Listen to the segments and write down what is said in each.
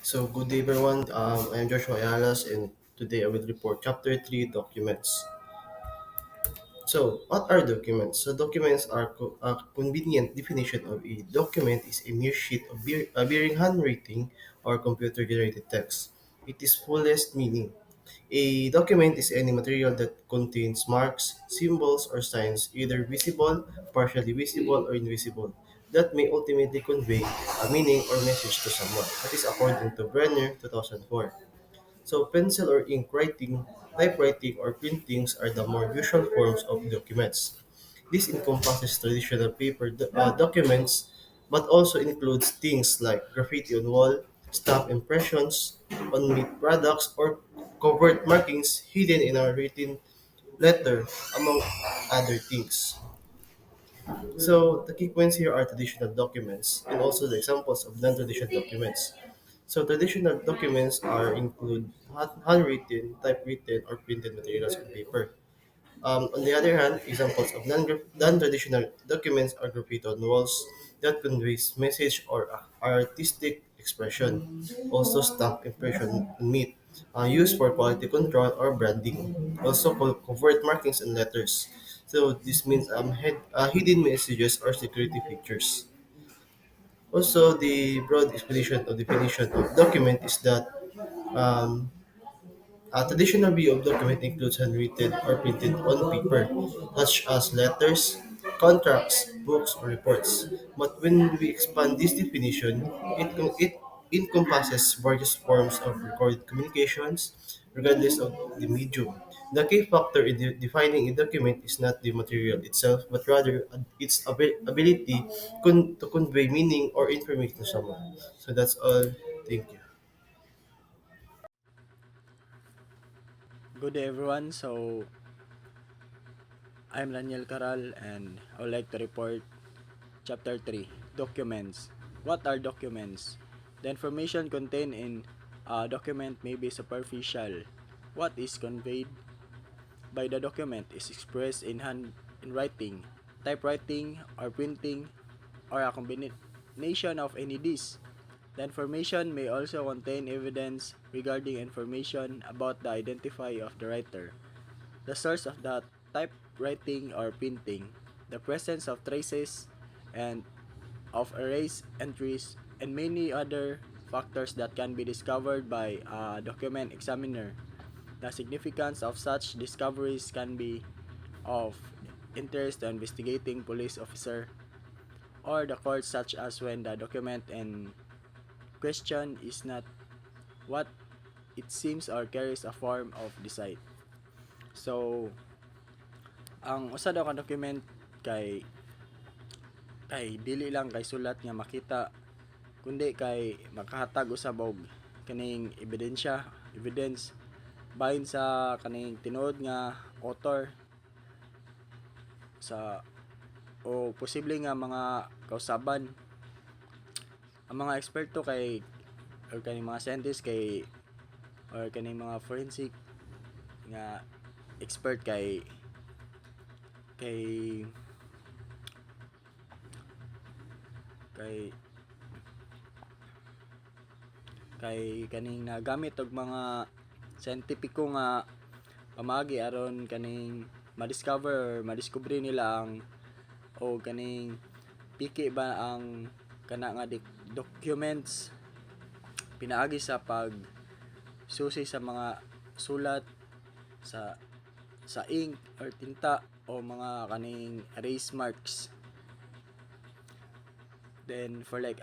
So, good day everyone. I'm Joshua Ayalas, and today I will report Chapter 3 Documents. So, what are documents? So, documents are a convenient definition of a document is a mere sheet of bearing handwriting or computer generated text. It is fullest meaning. A document is any material that contains marks, symbols, or signs, either visible, partially visible, or invisible, that may ultimately convey a meaning or message to someone. That is according to Brenner, 2004. So pencil or ink writing, typewriting, or printings are the more usual forms of documents. This encompasses traditional paper documents, but also includes things like graffiti on wall, stamp impressions on meat products, or covert markings hidden in a written letter, among other things. So the key points here are traditional documents and also the examples of non-traditional documents. So traditional documents are include handwritten, typewritten, or printed materials on paper. On the other hand, examples of non-traditional documents are graffiti on walls that conveys message or artistic expression. Also, stamp impression on meat, used for quality control or branding. Also, covert markings and letters. So this means hidden messages or security features. Also, the broad explanation or definition of document is that um, a traditional view of document includes handwritten or printed on paper, such as letters, contracts, books, or reports. But when we expand this definition, it encompasses various forms of recorded communications, regardless of the medium. The key factor in defining a document is not the material itself, but rather its ability to convey meaning or information to someone. So that's all. Thank you. Good day everyone. I'm Daniel Caral and I would like to report Chapter 3 Documents. What are documents? The information contained in a document may be superficial. What is conveyed by the document is expressed in writing, typewriting, or printing, or a combination of any these. The information may also contain evidence regarding information about the identity of the writer, the source of the typewriting or printing, the presence of traces and of erased entries, and many other factors that can be discovered by a document examiner. The significance of such discoveries can be of interest to investigating police officer or the court, such as when the document in question is not what it seems or carries a form of deceit. So, ang usa daw ka document kay dili lang kay sulat nga makita, kundi kay makahatag usab og kaning evidence bahin sa kaning tinuod nga author sa o posible nga mga kausaban. Ang mga eksperto or kaning mga scientist or kaning mga forensic nga expert kay kay kay kaning nagamit og mga scientifico nga pamaagi aron kaning madiscover or madiskubre nila ang o kaning piki ba ang kana nga documents pinaagi sa pag susi sa mga sulat sa ink or tinta o mga kaning erase marks. Then for like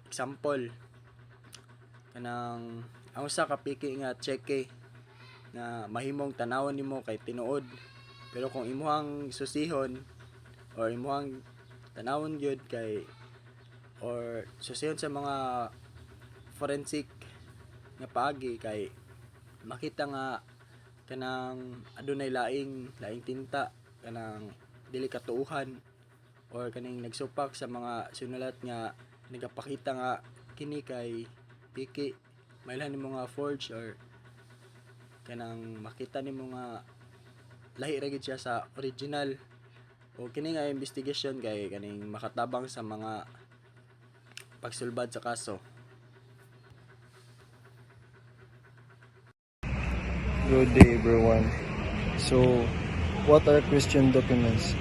example kanang ang usa ka piki nga cheque na mahimong tanawon nimo kay tinuod, pero kung imuhang susihon or imuhang tanawon gyud kay or susihon sa mga forensic nga paagi kay makita nga kanang adunay laing tinta, kanang dili katuuhan or kaning nagsupak sa mga sinulat nga nagapakita nga kini kay piki, mailhan nimo nga forge or kanang makita nimo nga lahi ra gid siya sa original. O kini nga investigation kay kaning makatabang sa mga pagsulbad sa kaso. Good day, everyone. So, what are Christian documents?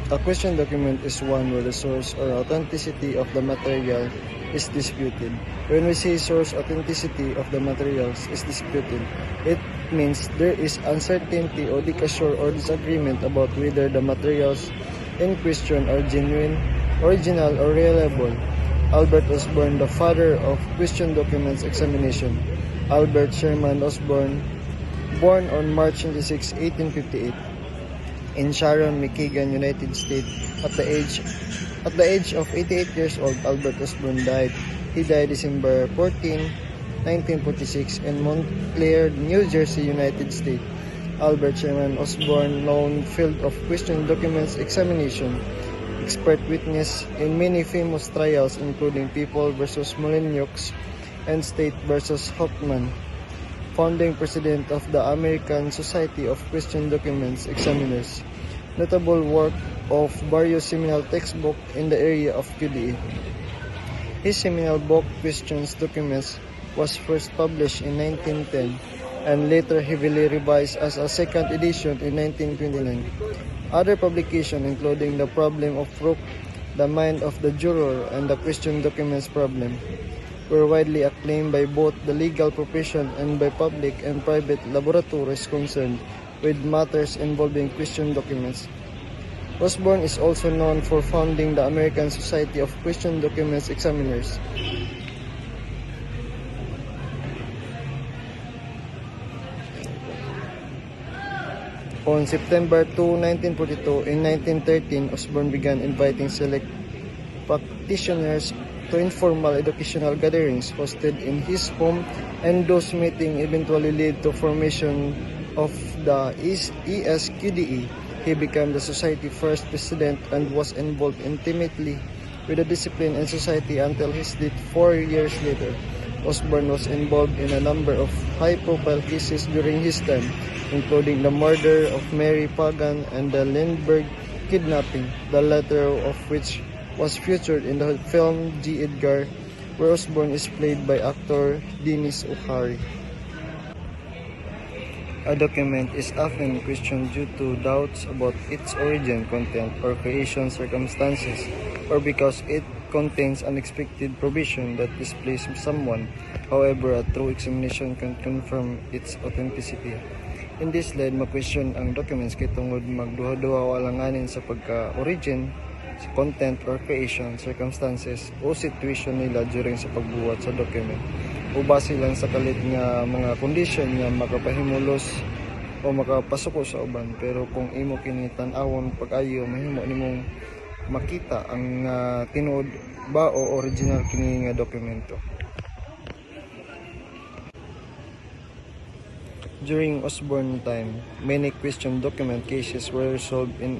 A Christian document is one where the source or authenticity of the material is disputed. When we say source authenticity of the materials is disputed, it means there is uncertainty or disagreement about whether the materials in question are genuine, original, or reliable. Albert Osborne, the father of Christian documents examination. Albert Sherman Osborne, born on March 26, 1858, in Sharon, Michigan, United States. At the age of 88 years old, Albert Osborne died. He died December 14, 1946, in Montclair, New Jersey, United States. Albert Sherman Osborne, known field of Christian documents examination, expert witness in many famous trials including People versus Molyneux and State versus Hoffman, founding president of the American Society of Christian Documents Examiners. Notable work of various seminal textbooks in the area of QDE. His seminal book, Christian's Documents, was first published in 1910 and later heavily revised as a second edition in 1929. Other publications, including The Problem of Proof, The Mind of the Juror, and The Christian Documents Problem, were widely acclaimed by both the legal profession and by public and private laboratories concerned with matters involving Christian documents. Osborne is also known for founding the American Society of Christian Documents Examiners. On September 2, 1942, in 1913, Osborne began inviting select practitioners to informal educational gatherings hosted in his home, and those meetings eventually led to formation of the ESQDE. He became the society's first president and was involved intimately with the discipline and society until his death 4 years later. Osborne was involved in a number of high-profile cases during his time, including the murder of Mary Pagan and the Lindbergh kidnapping, the latter of which was featured in the film G. Edgar, where Osborne is played by actor Dennis O'Hare. A document is often questioned due to doubts about its origin, content, or creation circumstances, or because it contains unexpected provision that displaces someone. However, a true examination can confirm its authenticity. In this led, ma-question ang documents kay tungod magduha-duha o alanganin sa pagka-origin, sa content or creation circumstances o situation nila during sa pagbuhat sa document, o base lang sa kalit nga mga condition nga makapahimulos o makapasuko sa uban. Pero kung imo kini tan-awon pag-ayo, mahimo nimong makita ang tinuod ba o original kini nga dokumento. During Osborne time, many Christian document cases were resolved in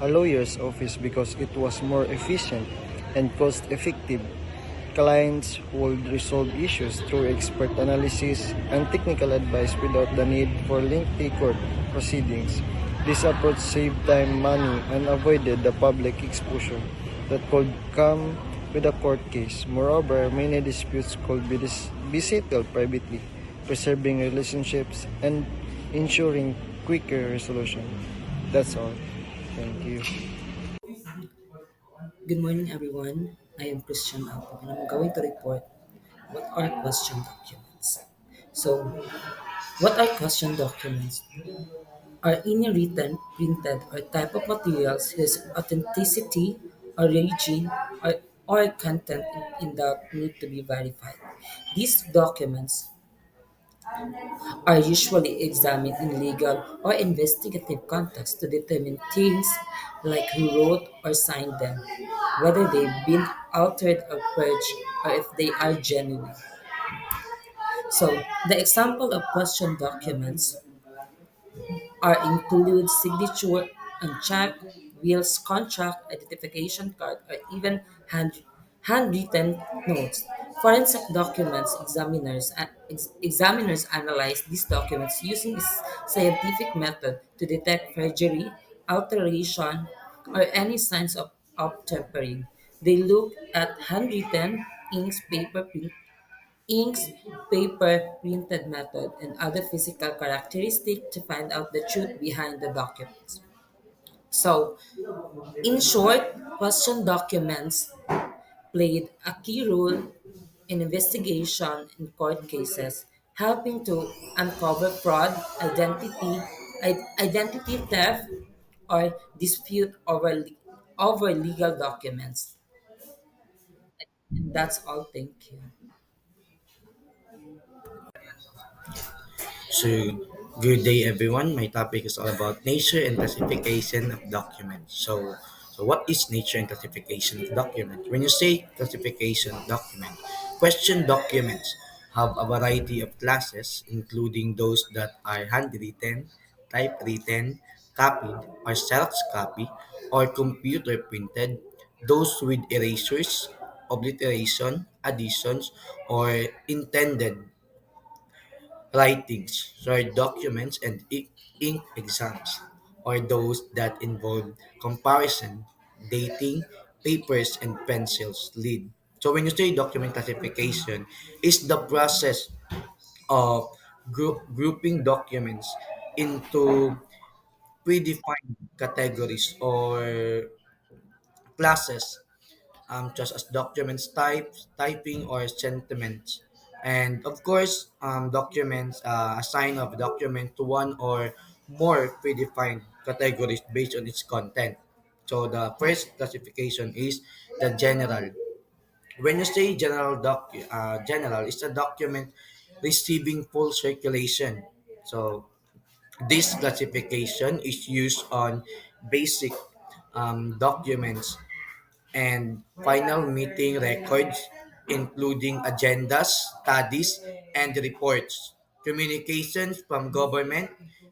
a lawyer's office because it was more efficient and cost-effective. Clients would resolve issues through expert analysis and technical advice without the need for lengthy court proceedings. This approach saved time, money, and avoided the public exposure that could come with a court case. Moreover, many disputes could be settled privately, preserving relationships and ensuring quicker resolution. That's all. Thank you. Good morning, everyone. I am Christian Alpo, and I'm going to report what are question documents. So, what are question documents? Are any written, printed, or type of materials whose authenticity, origin, or content in the need to be verified. These documents are usually examined in legal or investigative context to determine things like who wrote or signed them, whether they've been altered or purged, or if they are genuine. So, the example of question documents are include signature and check, wills, contract, identification card, or even handwritten notes. Forensic documents examiners analyze these documents using this scientific method to detect forgery, alteration, or any signs of tampering. They look at handwritten inks, paper, inks, paper, printed method, and other physical characteristics to find out the truth behind the documents. So, in short, question documents played a key role in investigation in court cases, helping to uncover fraud, identity theft, or dispute over legal documents. And that's all. Thank you. So, good day everyone. My topic is all about nature and classification of documents. So what is nature and classification of documents? When you say classification of document, question documents have a variety of classes, including those that are handwritten, typewritten, copied or Xerox copy, or computer printed, those with erasures, obliteration, additions, or intended writings, short documents, and ink exams, or those that involve comparison, dating, papers, and pencils lead. So when you say document classification, is the process of grouping documents into predefined categories or classes, just as documents typing or sentiments. And of course, documents, assign of document to one or more predefined categories based on its content. So the first classification is the general. When you say general is a document receiving full circulation. So this classification is used on basic documents and final meeting records, including agendas, studies, and reports, communications from government,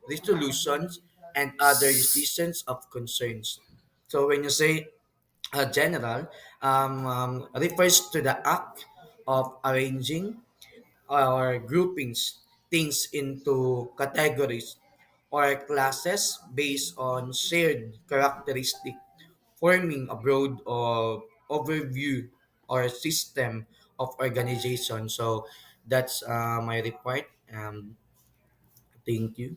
resolutions, and other decisions of concerns. So when you say general, refers to the act of arranging or groupings things into categories or classes based on shared characteristic, forming a broad overview or system of organization. So that's my report. Thank you.